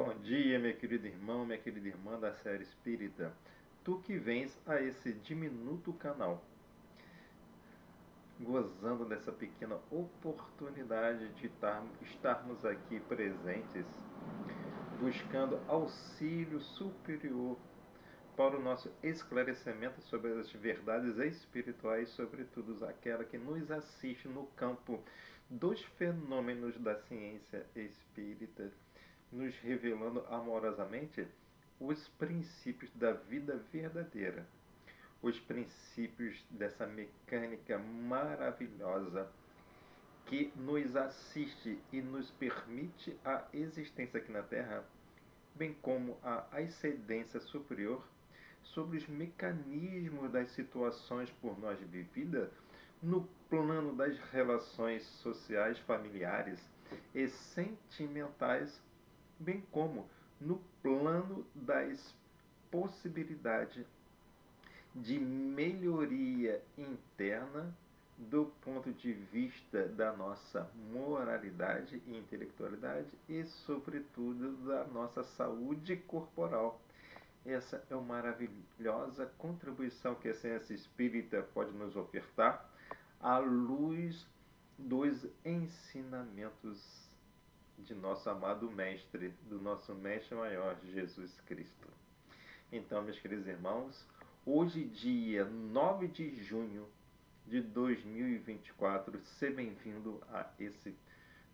Bom dia, meu querido irmão, minha querida irmã da série Espírita. Tu que vens a esse diminuto canal, gozando dessa pequena oportunidade de estarmos aqui presentes, buscando auxílio superior para o nosso esclarecimento sobre as verdades espirituais, sobretudo aquela que nos assiste no campo dos fenômenos da ciência espírita, nos revelando amorosamente os princípios da vida verdadeira, os princípios dessa mecânica maravilhosa que nos assiste e nos permite a existência aqui na Terra, bem como a ascendência superior sobre os mecanismos das situações por nós vividas no plano das relações sociais, familiares e sentimentais, bem como no plano das possibilidades de melhoria interna do ponto de vista da nossa moralidade e intelectualidade e, sobretudo, da nossa saúde corporal. Essa é uma maravilhosa contribuição que a ciência espírita pode nos ofertar à luz dos ensinamentos de nosso amado Mestre, do nosso Mestre Maior, Jesus Cristo. Então, meus queridos irmãos, hoje, dia 9 de junho de 2024, seja bem-vindo a esse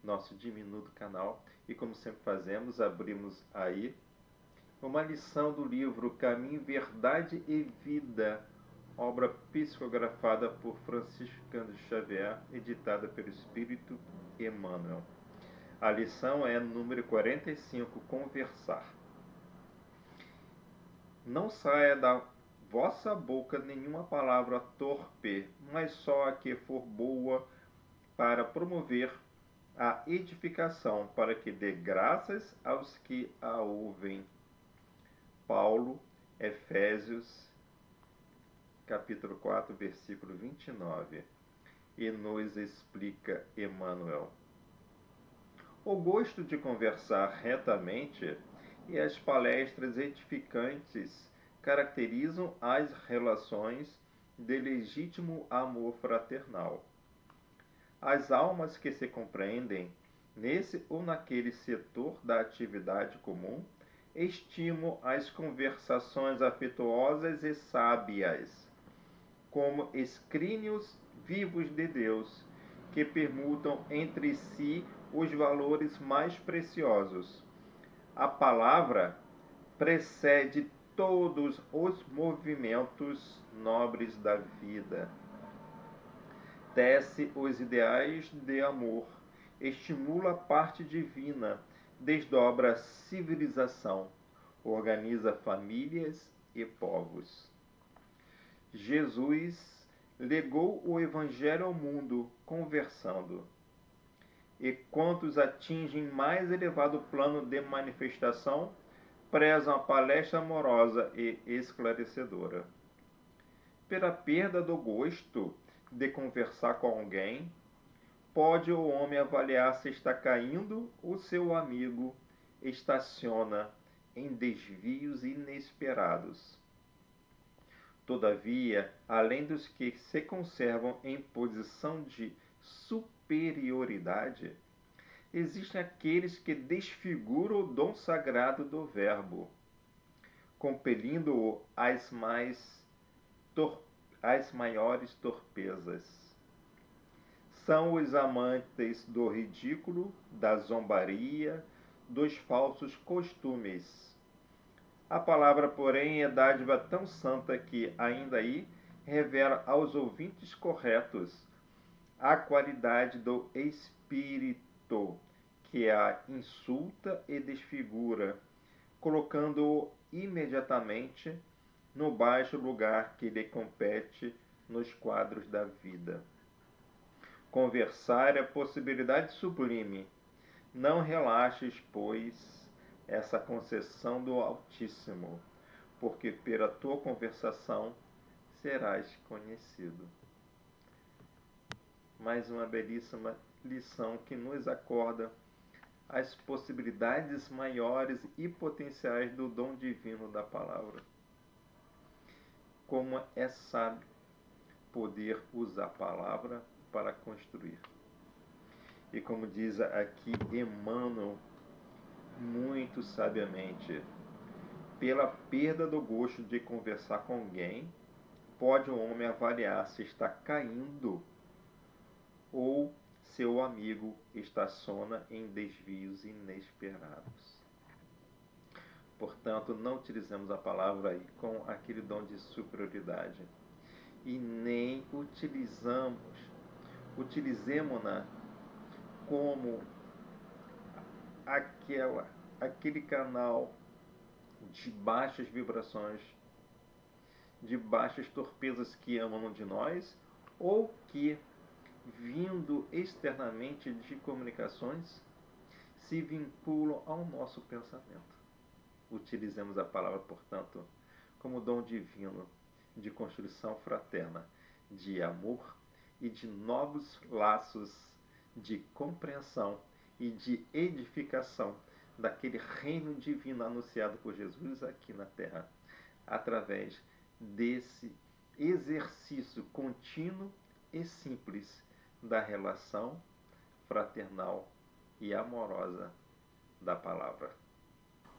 nosso diminuto canal. E como sempre fazemos, abrimos aí uma lição do livro Caminho, Verdade e Vida, obra psicografada por Francisco Cândido Xavier, editada pelo Espírito Emmanuel. A lição é número 45, Conversar. Não saia da vossa boca nenhuma palavra torpe, mas só a que for boa para promover a edificação, para que dê graças aos que a ouvem. Paulo, Efésios, capítulo 4, versículo 29. E nos explica Emmanuel. O gosto de conversar retamente e as palestras edificantes caracterizam as relações de legítimo amor fraternal. As almas que se compreendem nesse ou naquele setor da atividade comum estimam as conversações afetuosas e sábias, como escrínios vivos de Deus, que permutam entre si os valores mais preciosos. A palavra precede todos os movimentos nobres da vida. Tece os ideais de amor, estimula a parte divina, desdobra a civilização, organiza famílias e povos. Jesus legou o Evangelho ao mundo, conversando. E quantos atingem mais elevado plano de manifestação, prezam a palestra amorosa e esclarecedora. Pela perda do gosto de conversar com alguém, pode o homem avaliar se está caindo ou seu amigo estaciona em desvios inesperados. Todavia, além dos que se conservam em posição de superioridade, existem aqueles que desfiguram o dom sagrado do verbo, compelindo-o às maiores torpezas. São os amantes do ridículo, da zombaria, dos falsos costumes. A palavra, porém, é dádiva tão santa que, ainda aí, revela aos ouvintes corretos a qualidade do espírito, que a insulta e desfigura, colocando-o imediatamente no baixo lugar que lhe compete nos quadros da vida. Conversar é possibilidade sublime. Não relaxes, pois, essa concessão do Altíssimo, porque pela tua conversação serás conhecido. Mais uma belíssima lição que nos acorda as possibilidades maiores e potenciais do dom divino da palavra. Como é sábio poder usar a palavra para construir. E como diz aqui Emmanuel, muito sabiamente, pela perda do gosto de conversar com alguém, pode o homem avaliar se está caindo ou seu amigo estaciona em desvios inesperados. Portanto, não utilizemos a palavra aí com aquele dom de superioridade. E nem utilizemos-na como aquele canal de baixas vibrações, de baixas torpezas que emanam de nós, ou que, vindo externamente de comunicações, se vinculam ao nosso pensamento. Utilizemos a palavra, portanto, como dom divino de construção fraterna, de amor e de novos laços de compreensão e de edificação daquele reino divino anunciado por Jesus aqui na Terra, através desse exercício contínuo e simples da relação fraternal e amorosa da palavra.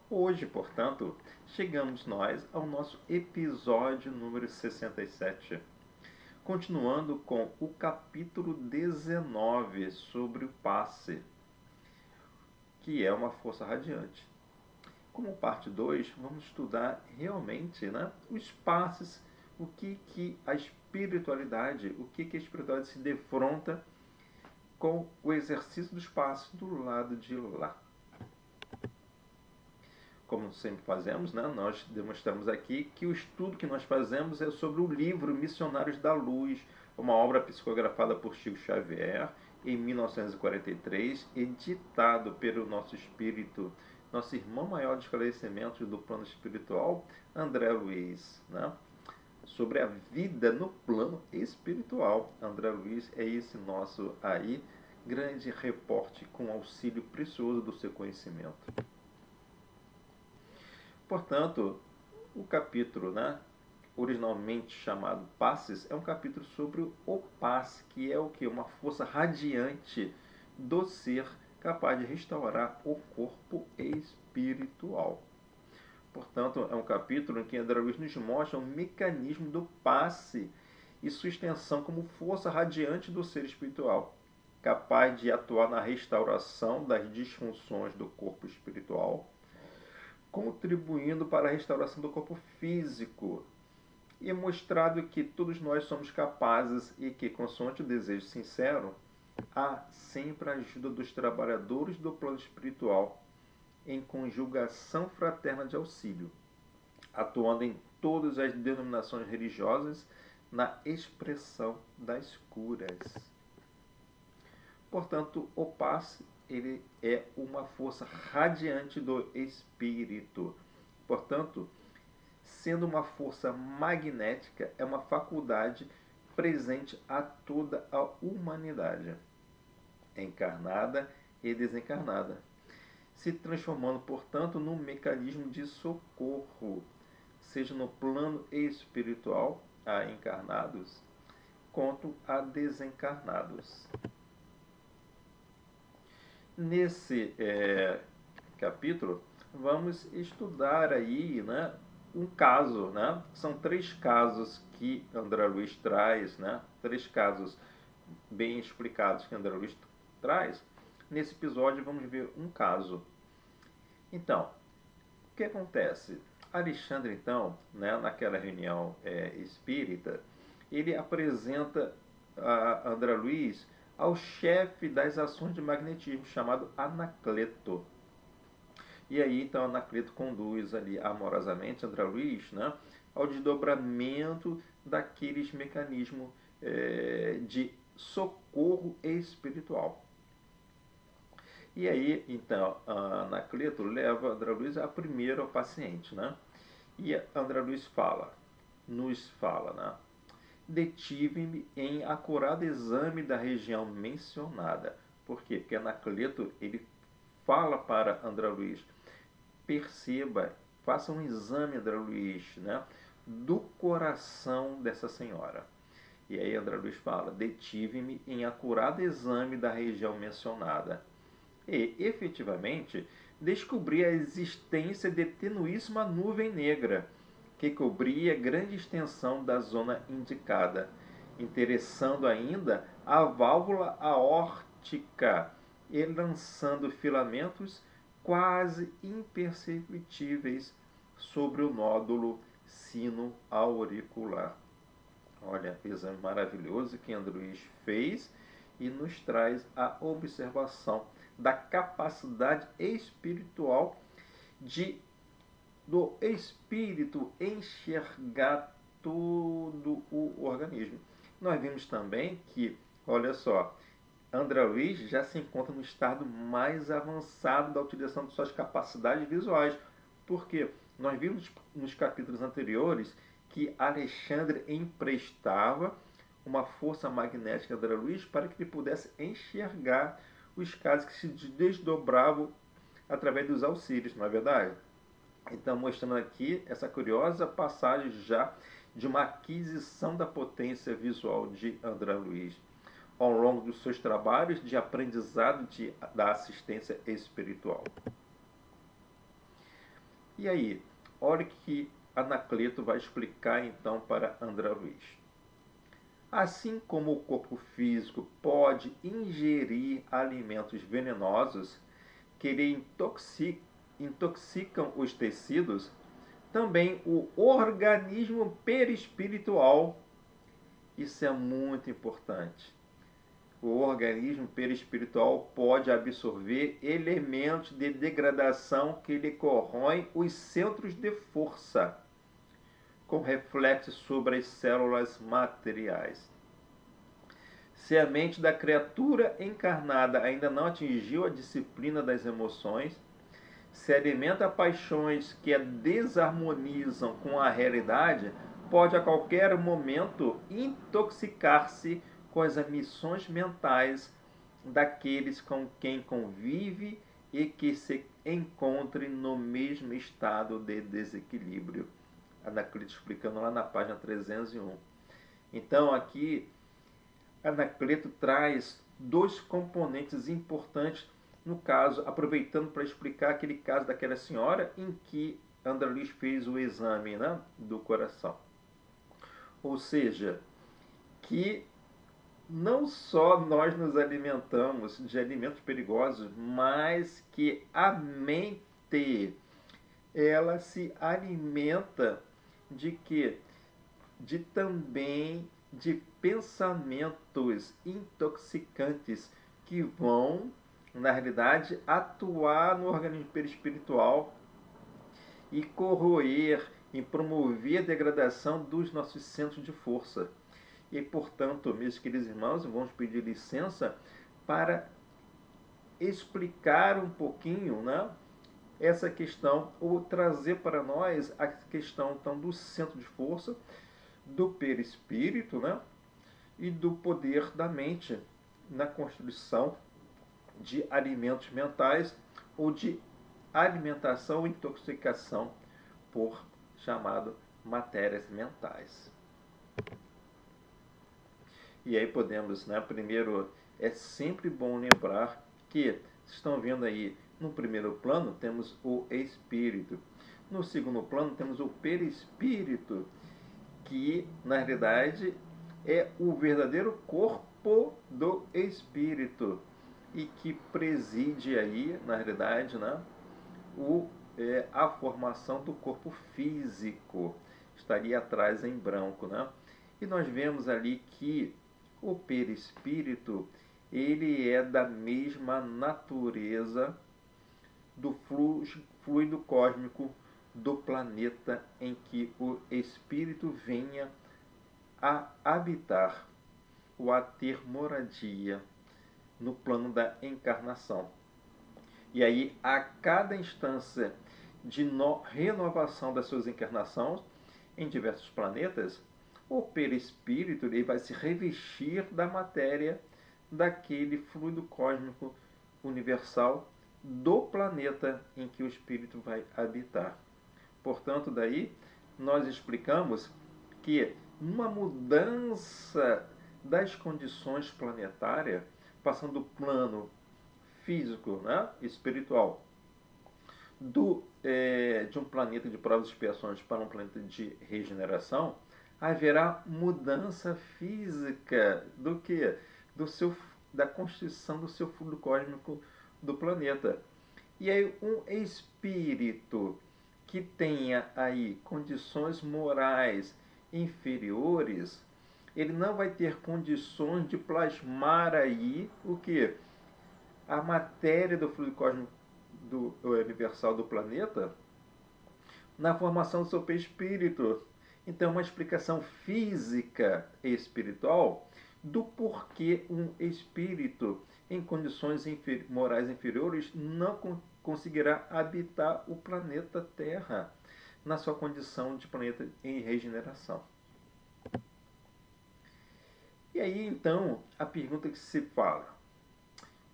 Hoje, portanto, chegamos nós ao nosso episódio número 67, continuando com o capítulo 19 sobre o passe, que é uma força radiante. Como parte 2, vamos estudar realmente, os passes, o que a espiritualidade, a espiritualidade se defronta com o exercício dos passos do lado de lá. Como sempre fazemos, nós demonstramos aqui que o estudo que nós fazemos é sobre o livro Missionários da Luz, uma obra psicografada por Chico Xavier em 1943, editado pelo nosso espírito, nosso irmão maior de esclarecimentos do plano espiritual, André Luiz, sobre a vida no plano espiritual. André Luiz é esse nosso aí grande reporte com auxílio precioso do seu conhecimento. Portanto, o capítulo, originalmente chamado Passes, é um capítulo sobre o passe, que é o que? Uma força radiante do ser capaz de restaurar o corpo espiritual. Portanto, é um capítulo em que André Luiz nos mostra o mecanismo do passe e sua extensão como força radiante do ser espiritual, capaz de atuar na restauração das disfunções do corpo espiritual, contribuindo para a restauração do corpo físico, e é mostrado que todos nós somos capazes e que, consoante o desejo sincero, há sempre a ajuda dos trabalhadores do plano espiritual em conjugação fraterna de auxílio, atuando em todas as denominações religiosas na expressão das curas. Portanto, o passe ele é uma força radiante do espírito. Portanto, sendo uma força magnética, é uma faculdade presente a toda a humanidade, encarnada e desencarnada, se transformando, portanto, num mecanismo de socorro, seja no plano espiritual a encarnados, quanto a desencarnados. Nesse capítulo, vamos estudar aí, um caso, São 3 casos que André Luiz traz, 3 casos bem explicados que André Luiz traz. Nesse episódio vamos ver um caso. Então, o que acontece? Alexandre, então, naquela reunião espírita, ele apresenta a André Luiz ao chefe das ações de magnetismo, chamado Anacleto. E aí, então, Anacleto conduz ali amorosamente André Luiz, ao desdobramento daqueles mecanismos de socorro espiritual. E aí, então, Anacleto leva André Luiz a primeiro ao paciente, E André Luiz nos fala, detive-me em acurado exame da região mencionada. Por quê? Porque Anacleto, ele fala para André Luiz: perceba, faça um exame, André Luiz, né, do coração dessa senhora. E aí André Luiz fala: detive-me em acurado exame da região mencionada. E, efetivamente, descobri a existência de tenuíssima nuvem negra, que cobria grande extensão da zona indicada, interessando ainda a válvula aórtica e lançando filamentos quase imperceptíveis sobre o nódulo sino-auricular. Olha, exame maravilhoso que André Luiz fez e nos traz a observação da capacidade espiritual do espírito enxergar todo o organismo. Nós vimos também que, olha só, André Luiz já se encontra no estado mais avançado da utilização de suas capacidades visuais, porque nós vimos nos capítulos anteriores que Alexandre emprestava uma força magnética a André Luiz para que ele pudesse enxergar os casos que se desdobravam através dos auxílios, não é verdade? Então, mostrando aqui essa curiosa passagem já de uma aquisição da potência visual de André Luiz ao longo dos seus trabalhos de aprendizado da assistência espiritual. E aí, olha o que Anacleto vai explicar então para André Luiz. Assim como o corpo físico pode ingerir alimentos venenosos que lhe intoxicam os tecidos, também o organismo perispiritual, isso é muito importante. O organismo perispiritual pode absorver elementos de degradação que lhe corroem os centros de força, com reflexos sobre as células materiais. Se a mente da criatura encarnada ainda não atingiu a disciplina das emoções, se alimenta paixões que a desarmonizam com a realidade, pode a qualquer momento intoxicar-se com as ambições mentais daqueles com quem convive e que se encontrem no mesmo estado de desequilíbrio. Anacleto explicando lá na página 301. Então aqui Anacleto traz dois componentes importantes no caso, aproveitando para explicar aquele caso daquela senhora em que André Luiz fez o exame, né, do coração. Ou seja, que não só nós nos alimentamos de alimentos perigosos, mas que a mente, ela se alimenta de quê? Também de pensamentos intoxicantes que vão, na realidade, atuar no organismo perispiritual e corroer e promover a degradação dos nossos centros de força. E, portanto, meus queridos irmãos, vamos pedir licença para explicar um pouquinho, né, essa questão, ou trazer para nós a questão então, do centro de força, do perispírito, né, e do poder da mente na constituição de alimentos mentais ou de alimentação ou intoxicação por chamado matérias mentais. E aí podemos, né, primeiro, é sempre bom lembrar que, vocês estão vendo aí, no primeiro plano temos o espírito, no segundo plano temos o perispírito, que na realidade é o verdadeiro corpo do espírito e que preside aí, na realidade, né, a formação do corpo físico. Estaria atrás em branco, né? E nós vemos ali que o perispírito, ele é da mesma natureza do fluido cósmico do planeta em que o espírito venha a habitar ou a ter moradia no plano da encarnação. E aí, a cada instância de renovação das suas encarnações em diversos planetas, o perispírito ele vai se revestir da matéria daquele fluido cósmico universal do planeta em que o espírito vai habitar. Portanto, daí nós explicamos que uma mudança das condições planetárias, passando do plano físico, né, espiritual, de um planeta de provas e expiações para um planeta de regeneração, haverá mudança física do que? Da constituição do seu fluido cósmico do planeta. E aí um espírito que tenha aí condições morais inferiores, ele não vai ter condições de plasmar aí o que? A matéria do fluido cósmico do universal do planeta na formação do seu perispírito. Então, uma explicação física e espiritual do porquê um espírito em condições morais inferiores não conseguirá habitar o planeta Terra na sua condição de planeta em regeneração. E aí, então, a pergunta que se fala: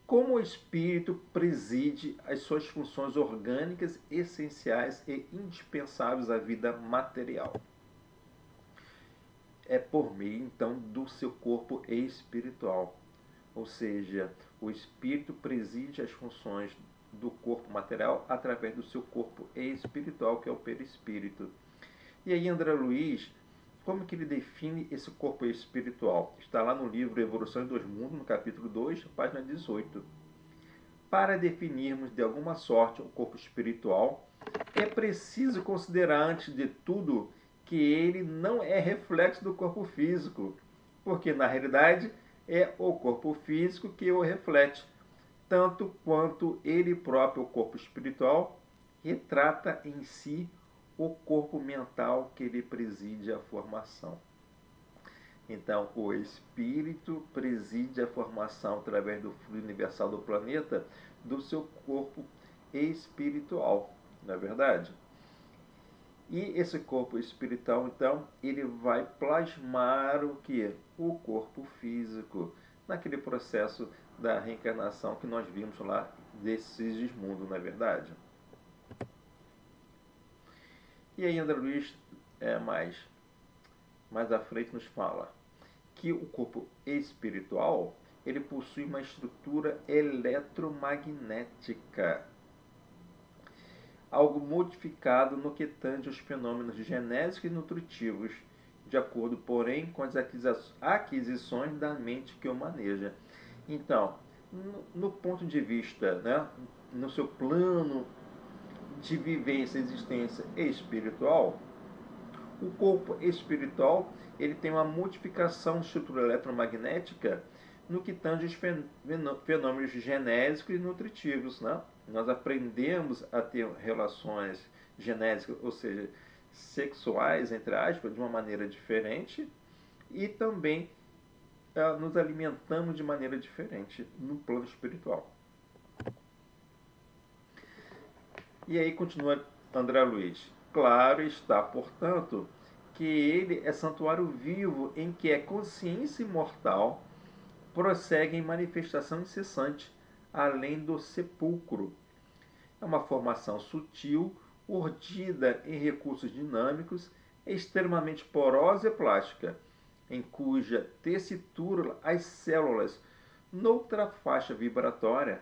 como o espírito preside as suas funções orgânicas essenciais e indispensáveis à vida material? É por meio, então, do seu corpo espiritual. Ou seja, o espírito preside as funções do corpo material através do seu corpo espiritual, que é o perispírito. E aí, André Luiz, como que ele define esse corpo espiritual? Está lá no livro Evolução em Dois Mundos, no capítulo 2, página 18. Para definirmos de alguma sorte o corpo espiritual, é preciso considerar antes de tudo que ele não é reflexo do corpo físico, porque na realidade é o corpo físico que o reflete, tanto quanto ele próprio, o corpo espiritual, retrata em si o corpo mental que lhe preside a formação. Então, o espírito preside a formação através do fluido universal do planeta do seu corpo espiritual, não é verdade? E esse corpo espiritual, então, ele vai plasmar o que? O corpo físico, naquele processo da reencarnação que nós vimos lá desses mundos, não é verdade? E aí André Luiz, mais à frente, nos fala que o corpo espiritual ele possui uma estrutura eletromagnética, algo modificado no que tange aos fenômenos genéticos e nutritivos, de acordo, porém, com as aquisições da mente que o maneja. Então, no ponto de vista, né, no seu plano de vivência, existência espiritual, o corpo espiritual ele tem uma modificação de estrutura eletromagnética no que tange os fenômenos genéticos e nutritivos, né? Nós aprendemos a ter relações genéticas, ou seja, sexuais, entre aspas, de uma maneira diferente e também nos alimentamos de maneira diferente no plano espiritual. E aí continua André Luiz. Claro está, portanto, que ele é santuário vivo em que a consciência imortal prossegue em manifestação incessante, além do sepulcro. É uma formação sutil, urdida em recursos dinâmicos, extremamente porosa e plástica, em cuja tessitura as células, noutra faixa vibratória,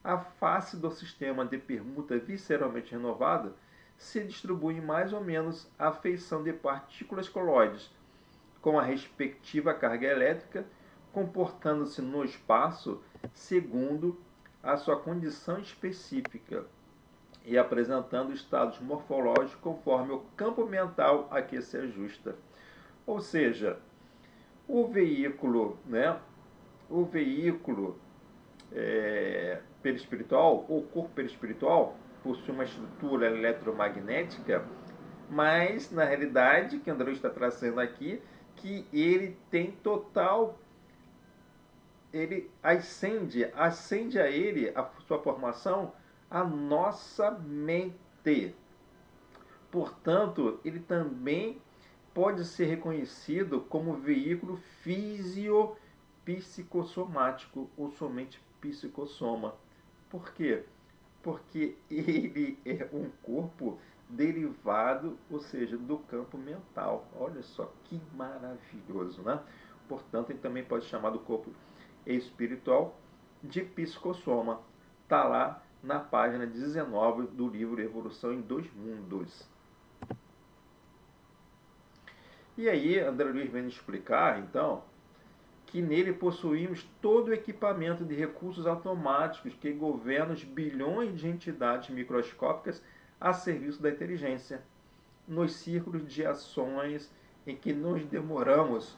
a face do sistema de permuta visceralmente renovada, se distribui mais ou menos à feição de partículas coloides, com a respectiva carga elétrica, comportando-se no espaço segundo a sua condição específica e apresentando estados morfológicos conforme o campo mental a que se ajusta. Ou seja, o veículo, perispiritual, ou corpo perispiritual, possui uma estrutura eletromagnética, mas na realidade, que André está trazendo aqui, que ele tem total, ele acende a ele, a sua formação, a nossa mente. Portanto, ele também pode ser reconhecido como veículo fisiopsicossomático ou somente psicossoma. Por quê? porque ele é um corpo derivado, ou seja, do campo mental. Olha só que maravilhoso, né? Portanto, ele também pode chamar do corpo espiritual de psicossoma. Está lá na página 19 do livro Evolução em Dois Mundos. E aí, André Luiz vem nos explicar, então, que nele possuímos todo o equipamento de recursos automáticos que governam os bilhões de entidades microscópicas a serviço da inteligência, nos círculos de ações em que nos demoramos,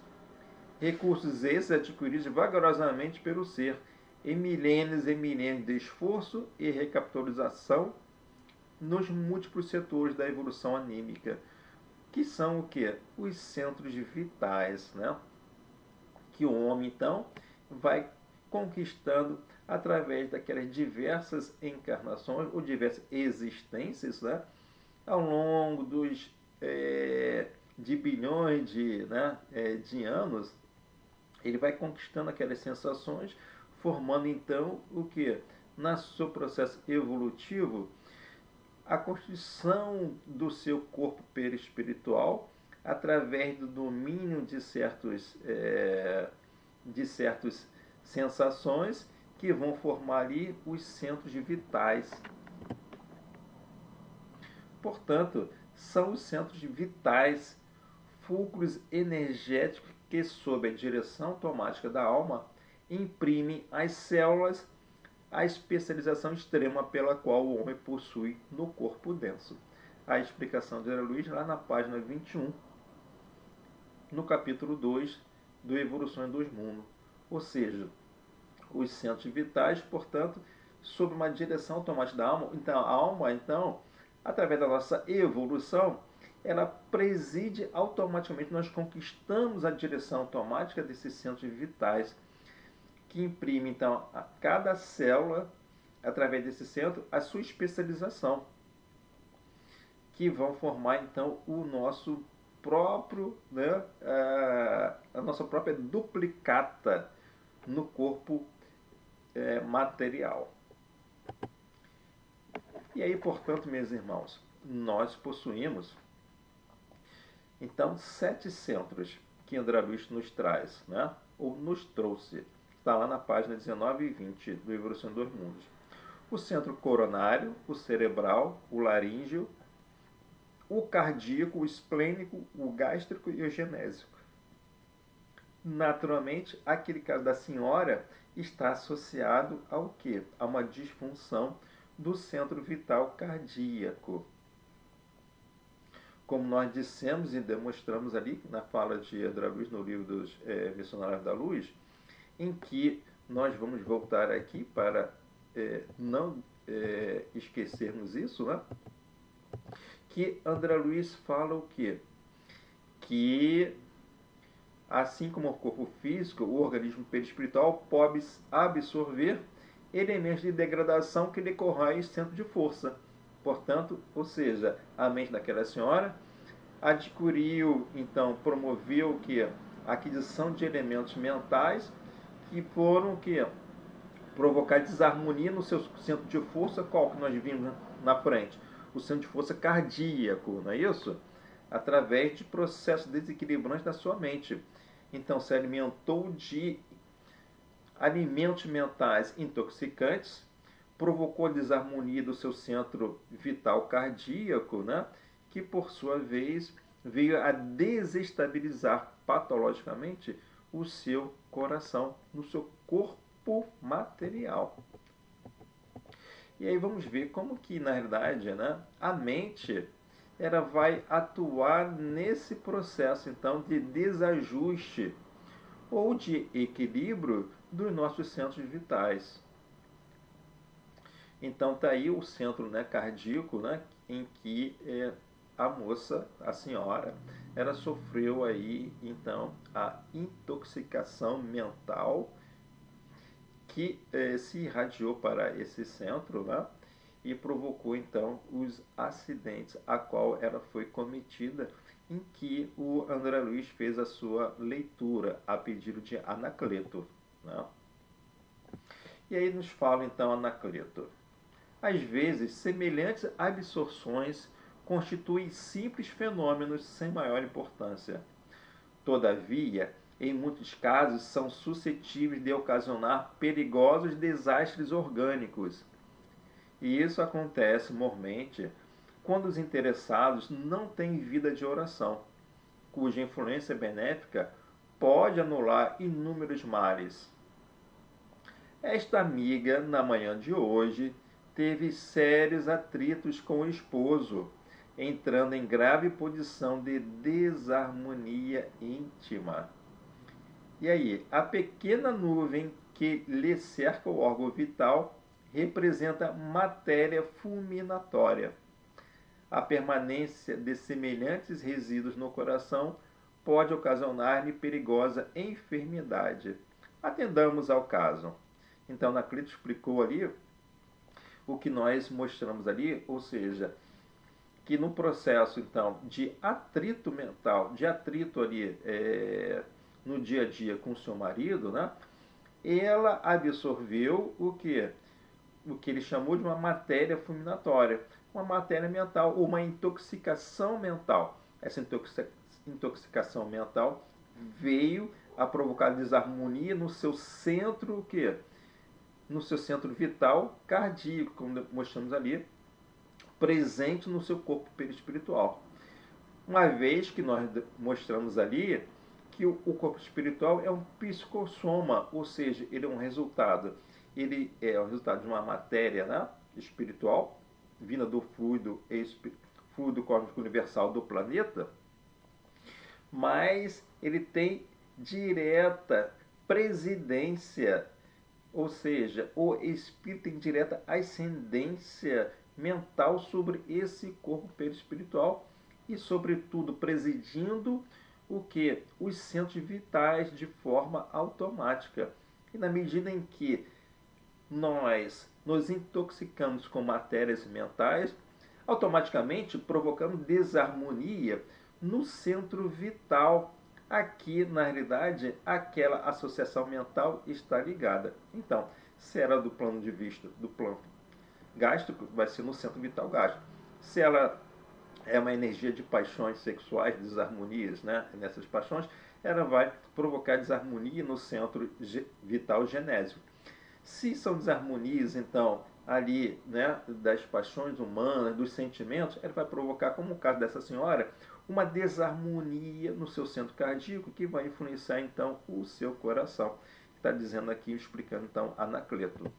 recursos esses adquiridos vagarosamente pelo ser, em milênios e milênios de esforço e recapitalização nos múltiplos setores da evolução anímica, que são o que? Os centros vitais, né? Que o homem, então, vai conquistando através daquelas diversas encarnações ou diversas existências, né? Ao longo de bilhões de anos, ele vai conquistando aquelas sensações, formando então o que? No seu processo evolutivo, a constituição do seu corpo perispiritual através do domínio de certas sensações que vão formar ali os centros vitais. Portanto, são os centros vitais, fulcros energéticos que, sob a direção automática da alma, imprimem às células a especialização extrema pela qual o homem possui no corpo denso. A explicação de André Luiz lá na página 21, no capítulo 2 do Evolução em Dois Mundos. Ou seja, os centros vitais, portanto, sob uma direção automática da alma. Então, a alma, através da nossa evolução, ela preside automaticamente, nós conquistamos a direção automática desses centros vitais, que imprime, então, a cada célula, através desse centro, a sua especialização, que vão formar, então, o nosso próprio, né, a nossa própria duplicata no corpo material. E aí, portanto, meus irmãos, nós possuímos, então, 7 centros que André Luiz nos traz, né, ou nos trouxe. Está lá na página 19 e 20 do Evolução dos Mundos. O centro coronário, o cerebral, o laríngeo, o cardíaco, o esplênico, o gástrico e o genésico. Naturalmente, aquele caso da senhora está associado ao quê? A uma disfunção do centro vital cardíaco. Como nós dissemos e demonstramos ali na fala de André Luiz no livro dos Missionários da Luz, em que nós vamos voltar aqui para não esquecermos isso, né? Que André Luiz fala o quê? Que assim como o corpo físico, o organismo perispiritual pode absorver elementos de degradação que decorram em centro de força. Portanto, ou seja, a mente daquela senhora adquiriu, então, promoveu que a aquisição de elementos mentais que foram que provocar desarmonia no seu centro de força, qual que nós vimos na frente? O centro de força cardíaco, não é isso? Através de processos desequilibrantes da sua mente. Então, se alimentou de alimentos mentais intoxicantes, provocou desarmonia do seu centro vital cardíaco, né? Que, por sua vez, veio a desestabilizar patologicamente o seu coração, no seu corpo material. E aí vamos ver como que, na realidade, né, a mente ela vai atuar nesse processo, então, de desajuste ou de equilíbrio dos nossos centros vitais. Então, está aí o centro, né, cardíaco, né, em que a moça, a senhora, ela sofreu aí, então, a intoxicação mental que se irradiou para esse centro, né, e provocou, então, os acidentes a qual ela foi cometida, em que o André Luiz fez a sua leitura a pedido de Anacleto, né? E aí nos fala, então, Anacleto. Às vezes, semelhantes absorções constituem simples fenômenos sem maior importância. Todavia, em muitos casos, são suscetíveis de ocasionar perigosos desastres orgânicos. E isso acontece mormente quando os interessados não têm vida de oração, cuja influência benéfica pode anular inúmeros males. Esta amiga, na manhã de hoje, teve sérios atritos com o esposo, entrando em grave posição de desarmonia íntima. E aí, a pequena nuvem que lhe cerca o órgão vital representa matéria fulminatória. A permanência de semelhantes resíduos no coração pode ocasionar-lhe perigosa enfermidade. Atendamos ao caso. Então, Anacleto explicou ali o que nós mostramos ali, ou seja, que no processo então de atrito mental, de atrito ali no dia a dia com o seu marido, né, ela absorveu o que ele chamou de uma matéria fulminatória, uma matéria mental, ou uma intoxicação mental. Essa intoxicação mental veio a provocar desarmonia no seu centro, o quê? No seu centro vital cardíaco, como mostramos ali, presente no seu corpo perispiritual. Uma vez que nós mostramos ali que o corpo espiritual é um psicossoma, ou seja, ele é um resultado. Ele é o resultado de uma matéria, né, espiritual, vinda do fluido cósmico universal do planeta, mas ele tem direta presidência, ou seja, o espírito tem direta ascendência mental sobre esse corpo perispiritual e, sobretudo, presidindo o que? Os centros vitais de forma automática. E na medida em que nós nos intoxicamos com matérias mentais, automaticamente provocamos desarmonia no centro vital. Aqui, na realidade, aquela associação mental está ligada. Então, se era do plano de vista do plano gástrico, vai ser no centro vital gástrico. Se ela é uma energia de paixões sexuais, desarmonias, né, nessas paixões, ela vai provocar desarmonia no centro vital genésico. Se são desarmonias, então, ali, né, das paixões humanas, dos sentimentos, ela vai provocar, como o caso dessa senhora, uma desarmonia no seu centro cardíaco que vai influenciar, então, o seu coração. Está dizendo aqui, explicando, então, Anacleto.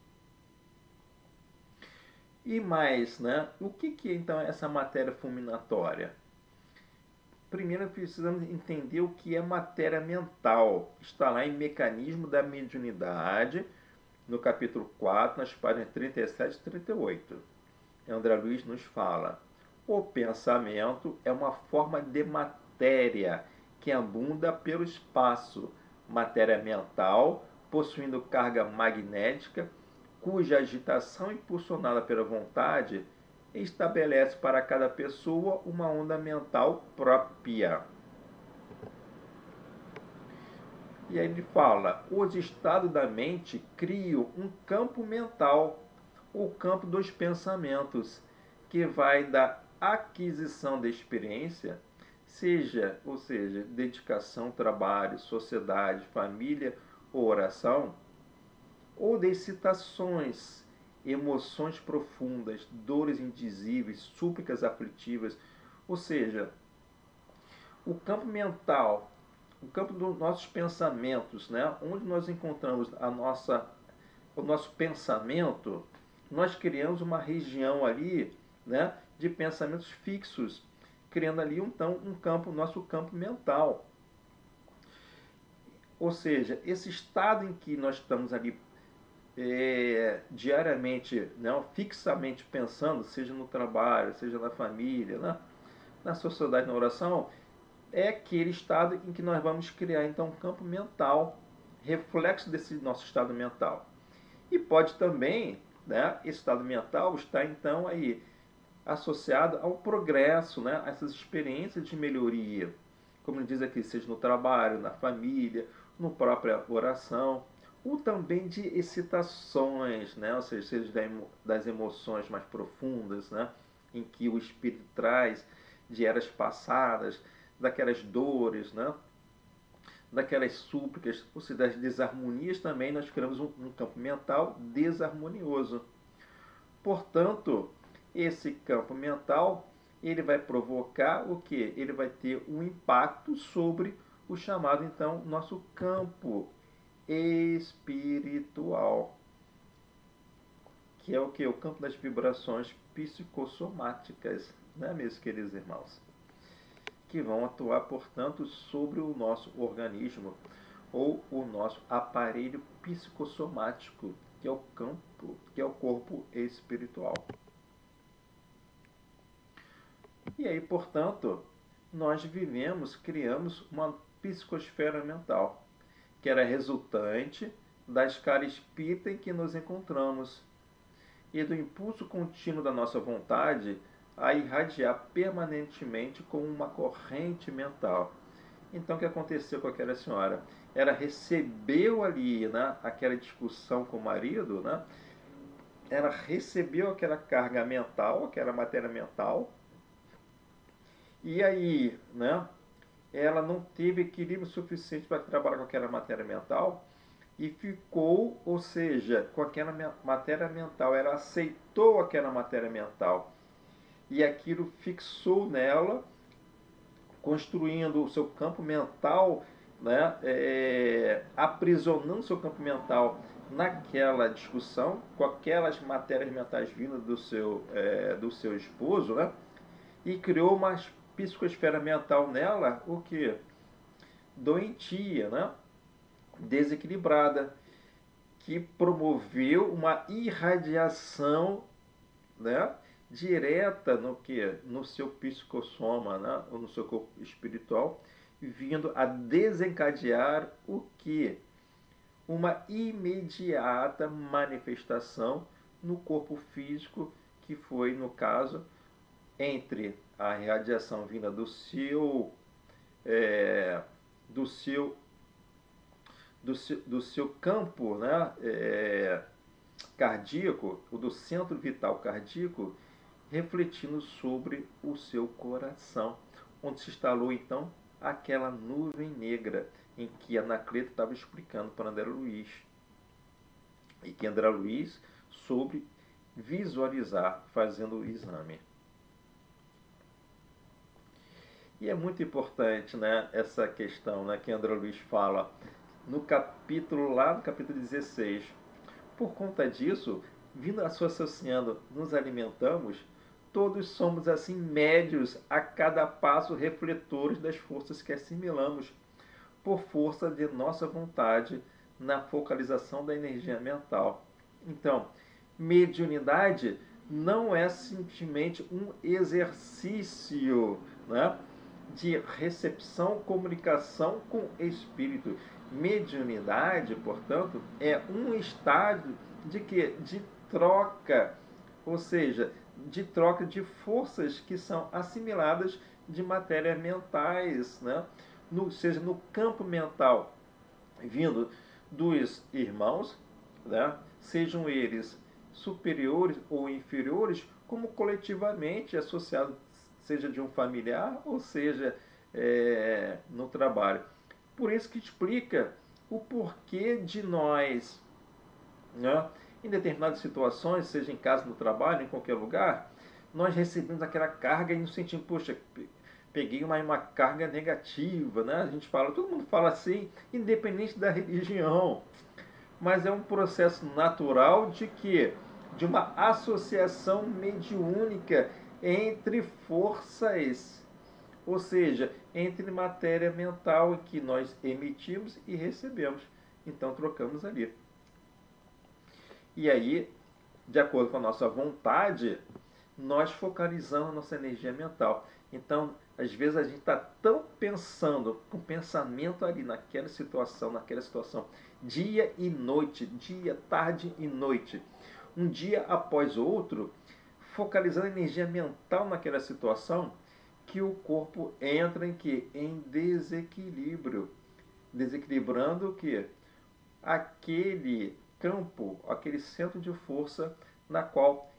E mais, né, o que é, então, essa matéria fulminatória? Primeiro precisamos entender o que é matéria mental. Está lá em Mecanismo da Mediunidade, no capítulo 4, nas páginas 37 e 38. André Luiz nos fala: o pensamento é uma forma de matéria que abunda pelo espaço, matéria mental, possuindo carga magnética, cuja agitação impulsionada pela vontade estabelece para cada pessoa uma onda mental própria. E aí ele fala: os estados da mente criam um campo mental, o campo dos pensamentos, que vai da aquisição da experiência, ou seja, dedicação, trabalho, sociedade, família ou oração, ou de excitações, emoções profundas, dores indizíveis, súplicas aflitivas, ou seja, o campo mental, o campo dos nossos pensamentos, né? Onde nós encontramos o nosso pensamento, nós criamos uma região ali, né, de pensamentos fixos, criando ali então um campo, nosso campo mental. Ou seja, esse estado em que nós estamos ali diariamente, né, fixamente pensando, seja no trabalho, seja na família, né, na sociedade, na oração, é aquele estado em que nós vamos criar então um campo mental, reflexo desse nosso estado mental. E pode também, né, esse estado mental está então aí associado ao progresso, né, a essas experiências de melhoria, como diz aqui, seja no trabalho, na família, no própria oração, ou também de excitações, né? Ou seja das emoções mais profundas, né? Em que o espírito traz de eras passadas, daquelas dores, né? Daquelas súplicas, ou seja, das desarmonias também, nós criamos um campo mental desarmonioso. Portanto, esse campo mental ele vai provocar o que? Ele vai ter um impacto sobre o chamado, então, nosso campo espiritual, que é o que? O campo das vibrações psicossomáticas, né, meus queridos irmãos? Que vão atuar, portanto, sobre o nosso organismo ou o nosso aparelho psicossomático, que é o campo, que é o corpo espiritual. E aí, portanto, nós criamos uma psicosfera mental, que era resultante da escala espírita em que nos encontramos e do impulso contínuo da nossa vontade a irradiar permanentemente como uma corrente mental. Então, o que aconteceu com aquela senhora? Ela recebeu ali, né, aquela discussão com o marido, né? Ela recebeu aquela carga mental, aquela matéria mental, e aí, né, ela não teve equilíbrio suficiente para trabalhar com aquela matéria mental e ficou, ou seja, com aquela matéria mental, ela aceitou aquela matéria mental e aquilo fixou nela, construindo o seu campo mental, né, aprisionando o seu campo mental naquela discussão, com aquelas matérias mentais vindas do seu esposo, né, e criou uma psicosfera mental nela, o que? Doentia, né? Desequilibrada, que promoveu uma irradiação, né, direta no que? No seu psicossoma, né, ou no seu corpo espiritual, vindo a desencadear o que? Uma imediata manifestação no corpo físico, que foi, no caso, entre a radiação vinda do seu do seu campo, né, cardíaco, ou do centro vital cardíaco, refletindo sobre o seu coração, onde se instalou então aquela nuvem negra em que Anacleto estava explicando para André Luiz. E que André Luiz soube visualizar fazendo o exame. E é muito importante, né, essa questão, né, que André Luiz fala no capítulo 16. Por conta disso, vindo associando, nos alimentamos, todos somos assim médios a cada passo refletores das forças que assimilamos, por força de nossa vontade na focalização da energia mental. Então, mediunidade não é simplesmente um exercício, né, de recepção, comunicação com espírito. Mediunidade, portanto, é um estado de quê? De troca, ou seja, de troca de forças que são assimiladas de matérias mentais, né? Seja no campo mental, vindo dos irmãos, né? Sejam eles superiores ou inferiores, como coletivamente associados, seja de um familiar ou seja no trabalho. Por isso que explica o porquê de nós, né, em determinadas situações, seja em casa, no trabalho, em qualquer lugar, nós recebemos aquela carga e nos sentimos, poxa, peguei uma carga negativa, né? A gente fala, todo mundo fala assim, independente da religião, mas é um processo natural de que? De uma associação mediúnica entre forças, ou seja, entre matéria mental que nós emitimos e recebemos. Então trocamos ali. E aí, de acordo com a nossa vontade, nós focalizamos a nossa energia mental. Então, às vezes a gente está tão pensando, com pensamento ali naquela situação, dia e noite, dia, tarde e noite, um dia após outro, focalizando a energia mental naquela situação, que o corpo entra em que? Em desequilíbrio. Desequilibrando o que? aquele campo, aquele centro de força na qual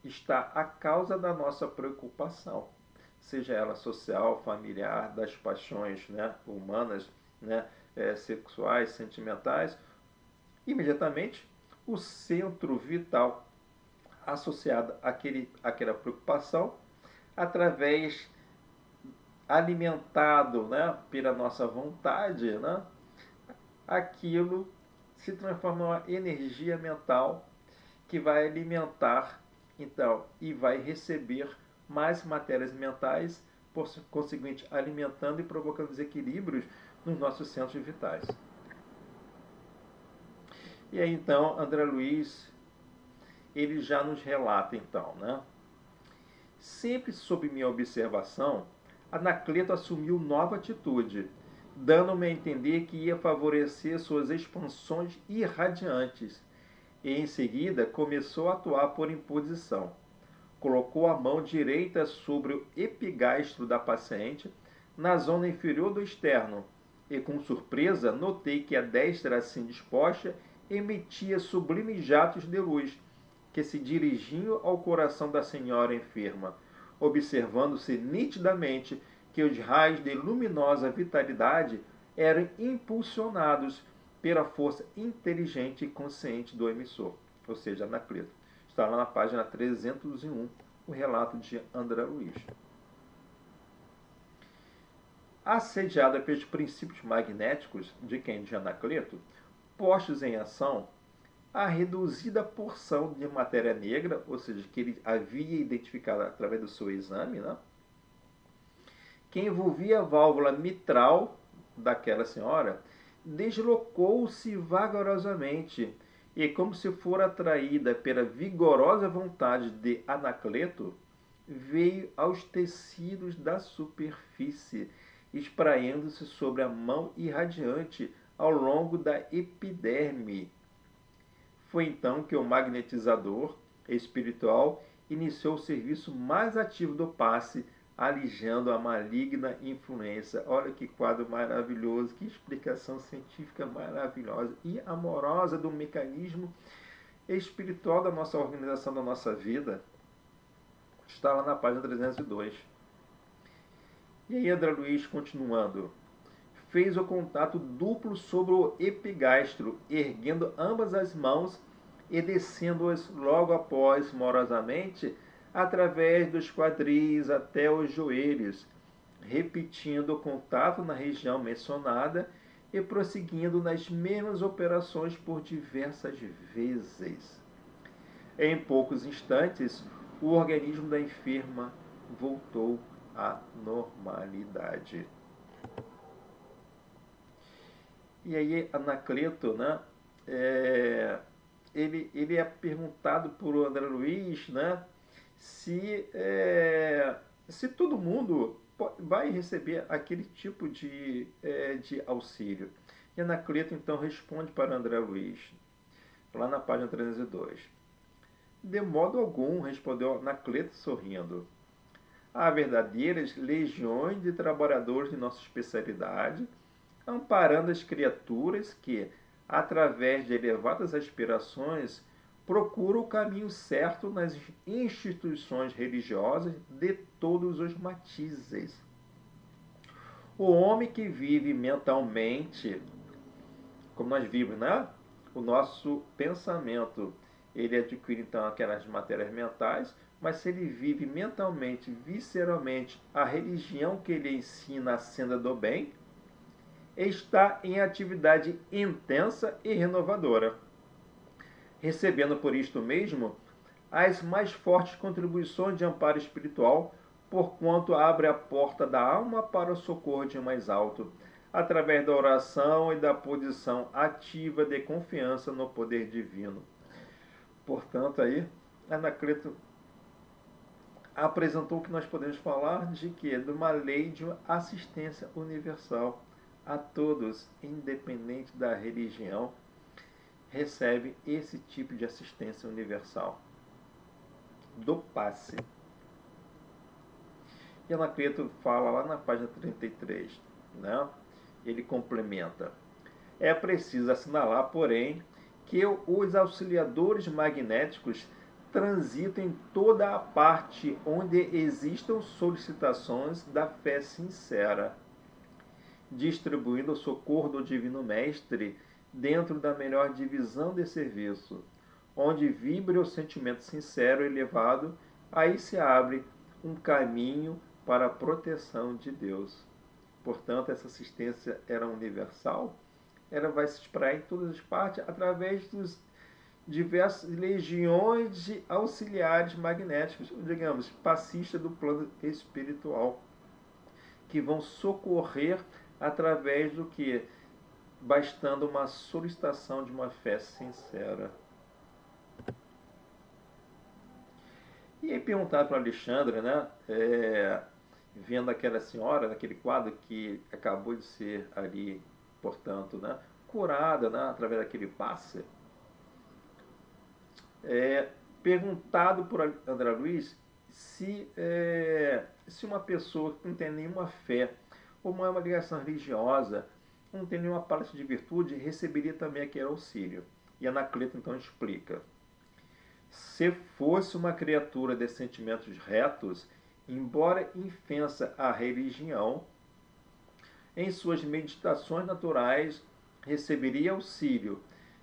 está a causa da nossa preocupação, seja ela social, familiar, das paixões, né, humanas, né, sexuais, sentimentais. Imediatamente, o centro vital associado àquela preocupação, através alimentado, né, pela nossa vontade, né, aquilo se transforma em uma energia mental que vai alimentar, então, e vai receber mais matérias mentais, por conseguinte, alimentando e provocando desequilíbrios nos nossos centros vitais. E aí, então, André Luiz, ele já nos relata, então, né? Sempre sob minha observação, Anacleto assumiu nova atitude, dando-me a entender que ia favorecer suas expansões irradiantes, e em seguida começou a atuar por imposição. Colocou a mão direita sobre o epigastro da paciente, na zona inferior do externo, e com surpresa notei que a destra assim disposta emitia sublimes jatos de luz, que se dirigiam ao coração da senhora enferma, observando-se nitidamente que os raios de luminosa vitalidade eram impulsionados pela força inteligente e consciente do emissor, ou seja, Anacleto. Está lá na página 301, o relato de André Luiz. Assediada pelos princípios magnéticos de quem? De Anacleto, postos em ação, a reduzida porção de matéria negra, ou seja, que ele havia identificado através do seu exame, né, que envolvia a válvula mitral daquela senhora, deslocou-se vagarosamente e, como se for atraída pela vigorosa vontade de Anacleto, veio aos tecidos da superfície, espraiando-se sobre a mão irradiante ao longo da epiderme. Foi então que o magnetizador espiritual iniciou o serviço mais ativo do passe, alijando a maligna influência. Olha que quadro maravilhoso, que explicação científica maravilhosa e amorosa do mecanismo espiritual da nossa organização da nossa vida. Está lá na página 302. E aí, André Luiz, continuando. Fez o contato duplo sobre o epigastro, erguendo ambas as mãos e descendo-as logo após, morosamente, através dos quadris até os joelhos, repetindo o contato na região mencionada e prosseguindo nas mesmas operações por diversas vezes. Em poucos instantes, o organismo da enferma voltou à normalidade. E aí Anacleto, né, ele é perguntado por André Luiz, né, se todo mundo vai receber aquele tipo de auxílio. E Anacleto então responde para André Luiz, lá na página 302. De modo algum, respondeu Anacleto sorrindo. Há verdadeiras legiões de trabalhadores de nossa especialidade, amparando as criaturas que, através de elevadas aspirações, procuram o caminho certo nas instituições religiosas de todos os matizes. O homem que vive mentalmente, como nós vivemos, né? O nosso pensamento, ele adquire então aquelas matérias mentais, mas se ele vive mentalmente, visceralmente, a religião que ele ensina, a senda do bem, está em atividade intensa e renovadora, recebendo por isto mesmo as mais fortes contribuições de amparo espiritual, porquanto abre a porta da alma para o socorro de mais alto, através da oração e da posição ativa de confiança no poder divino. Portanto, aí, Anacleto apresentou o que nós podemos falar de quê? De uma lei de assistência universal a todos, independente da religião, recebe esse tipo de assistência universal do passe. E Anacleto fala lá na página 33, né? Ele complementa: É preciso assinalar, porém, que os auxiliadores magnéticos transitam em toda a parte onde existam solicitações da fé sincera, distribuindo o socorro do Divino Mestre dentro da melhor divisão de serviço, onde vibre o sentimento sincero e elevado, aí se abre um caminho para a proteção de Deus. Portanto, essa assistência era universal, ela vai se espalhar em todas as partes através dos diversas legiões de auxiliares magnéticos, digamos, passistas do plano espiritual, que vão socorrer através do que? Bastando uma solicitação de uma fé sincera. E aí perguntar para o Alexandre, né, vendo aquela senhora, naquele quadro que acabou de ser ali, portanto, né, curada, né, através daquele passe, perguntado por André Luiz se uma pessoa que não tem nenhuma fé ou uma ligação religiosa, não tem nenhuma parte de virtude, receberia também aquele auxílio. E Anacleto então explica: se fosse uma criatura de sentimentos retos, embora infensa à religião, em suas meditações naturais receberia auxílio,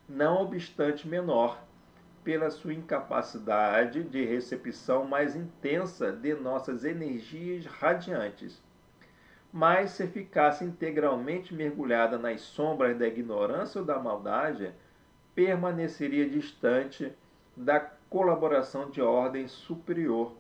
não obstante menor, pela sua incapacidade de recepção mais intensa de nossas energias radiantes. Mas se ficasse integralmente mergulhada nas sombras da ignorância ou da maldade, permaneceria distante da colaboração de ordem superior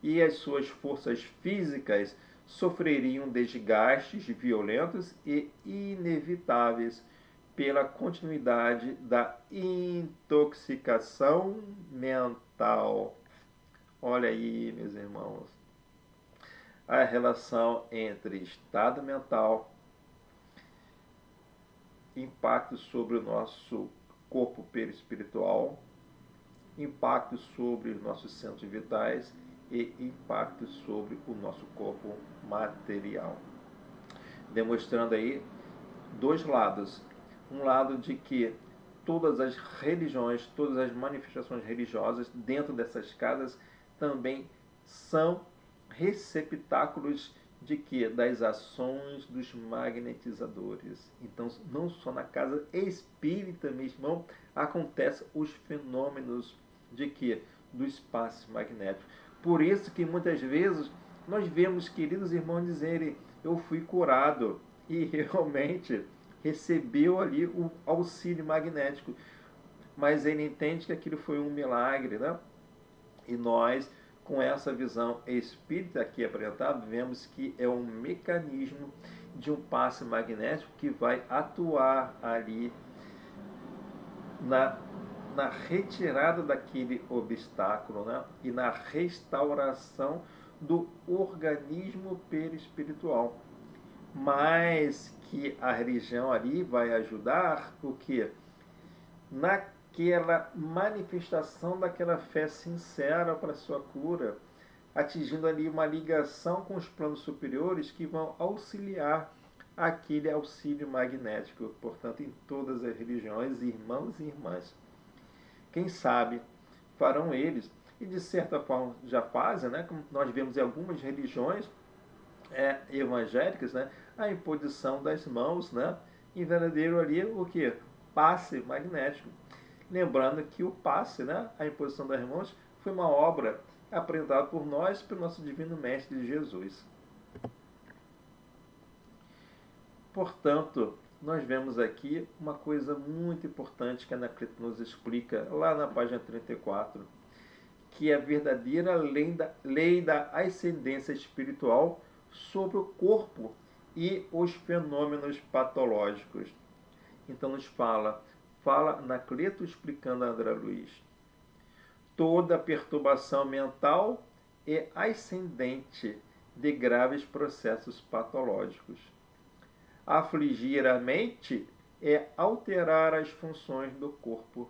e as suas forças físicas sofreriam desgastes violentos e inevitáveis pela continuidade da intoxicação mental. Olha aí, meus irmãos, a relação entre estado mental, impacto sobre o nosso corpo perispiritual, impacto sobre os nossos centros vitais e impacto sobre o nosso corpo material. Demonstrando aí dois lados. Um lado de que todas as religiões, todas as manifestações religiosas dentro dessas casas também são receptáculos de que? Das ações dos magnetizadores. Então, não só na casa espírita mesmo acontecem os fenômenos de que? Do espaço magnético. Por isso que muitas vezes nós vemos queridos irmãos dizerem: eu fui curado, e realmente recebeu ali o auxílio magnético, mas ele entende que aquilo foi um milagre, né? E nós, com essa visão espírita aqui apresentada, vemos que é um mecanismo de um passe magnético que vai atuar ali na retirada daquele obstáculo, né? E na restauração do organismo perispiritual. Mas que a religião ali vai ajudar o que? Naquela manifestação daquela fé sincera para a sua cura, atingindo ali uma ligação com os planos superiores que vão auxiliar aquele auxílio magnético, portanto, em todas as religiões, irmãos e irmãs. Quem sabe farão eles, e de certa forma já fazem, né? Como nós vemos em algumas religiões evangélicas, né? A imposição das mãos, né? Em verdadeiro ali o que? Passe magnético. Lembrando que o passe, né? A imposição das mãos, foi uma obra apresentada por nós, pelo nosso Divino Mestre Jesus. Portanto, nós vemos aqui uma coisa muito importante que a Anacleto nos explica lá na página 34, que é a verdadeira lei da ascendência espiritual sobre o corpo e os fenômenos patológicos. Então nos fala Anacleto explicando a André Luiz: toda perturbação mental é ascendente de graves processos patológicos. Afligir a mente é alterar as funções do corpo.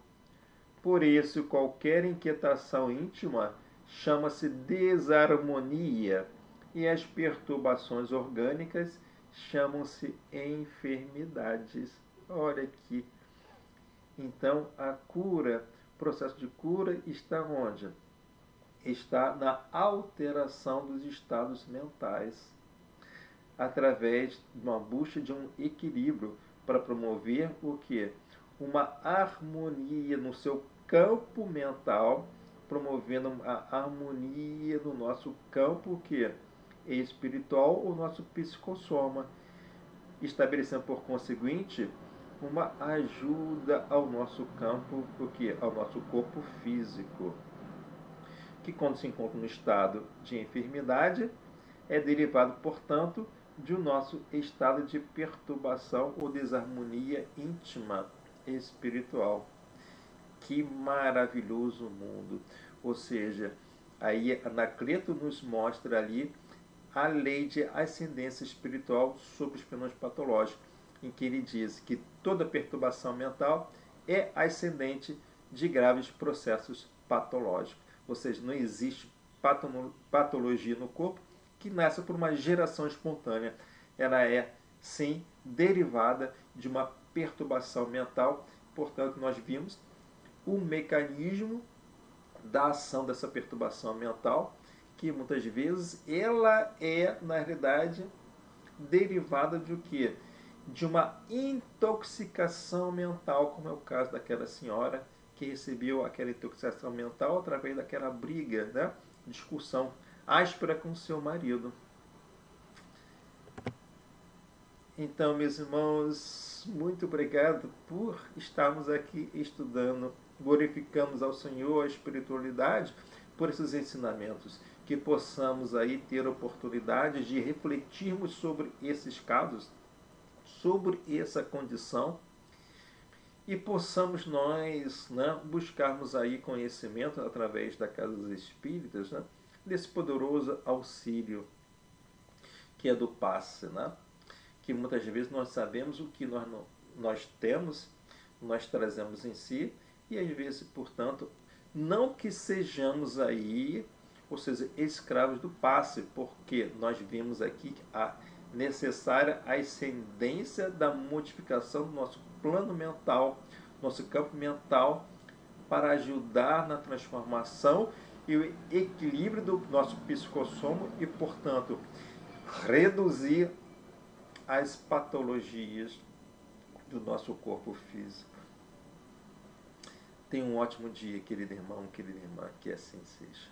Por isso, qualquer inquietação íntima chama-se desarmonia e as perturbações orgânicas chamam-se enfermidades. Olha aqui. Então, a cura, o processo de cura está onde? Está na alteração dos estados mentais, através de uma busca de um equilíbrio para promover o que? Uma harmonia no seu campo mental, promovendo a harmonia no nosso campo que espiritual, o nosso psicossoma, estabelecendo por conseguinte uma ajuda ao nosso campo, o que? Ao nosso corpo físico, que quando se encontra no estado de enfermidade, é derivado, portanto, de um nosso estado de perturbação ou desarmonia íntima espiritual. Que maravilhoso mundo! Ou seja, aí Anacleto nos mostra ali a lei de ascendência espiritual sobre os fenômenos patológicos, em que ele diz que toda perturbação mental é ascendente de graves processos patológicos. Ou seja, não existe patologia no corpo que nasça por uma geração espontânea. Ela é, sim, derivada de uma perturbação mental. Portanto, nós vimos o mecanismo da ação dessa perturbação mental, que muitas vezes ela é, na realidade, derivada de o quê? De uma intoxicação mental, como é o caso daquela senhora que recebeu aquela intoxicação mental através daquela briga, né? Discussão áspera com seu marido. Então, meus irmãos, muito obrigado por estarmos aqui estudando. Glorificamos ao Senhor, a espiritualidade, por esses ensinamentos. Que possamos aí ter oportunidade de refletirmos sobre esses casos, sobre essa condição, e possamos nós, né, buscarmos aí conhecimento através da Casa dos Espíritas, né, desse poderoso auxílio que é do passe, né? Que muitas vezes nós sabemos o que nós temos, nós trazemos em si, e às vezes, portanto, não que sejamos aí, ou seja, escravos do passe, porque nós vimos aqui a necessária ascendência da modificação do nosso plano mental, nosso campo mental, para ajudar na transformação e o equilíbrio do nosso psicossoma e, portanto, reduzir as patologias do nosso corpo físico. Tenha um ótimo dia, querido irmão, querida irmã, que assim seja.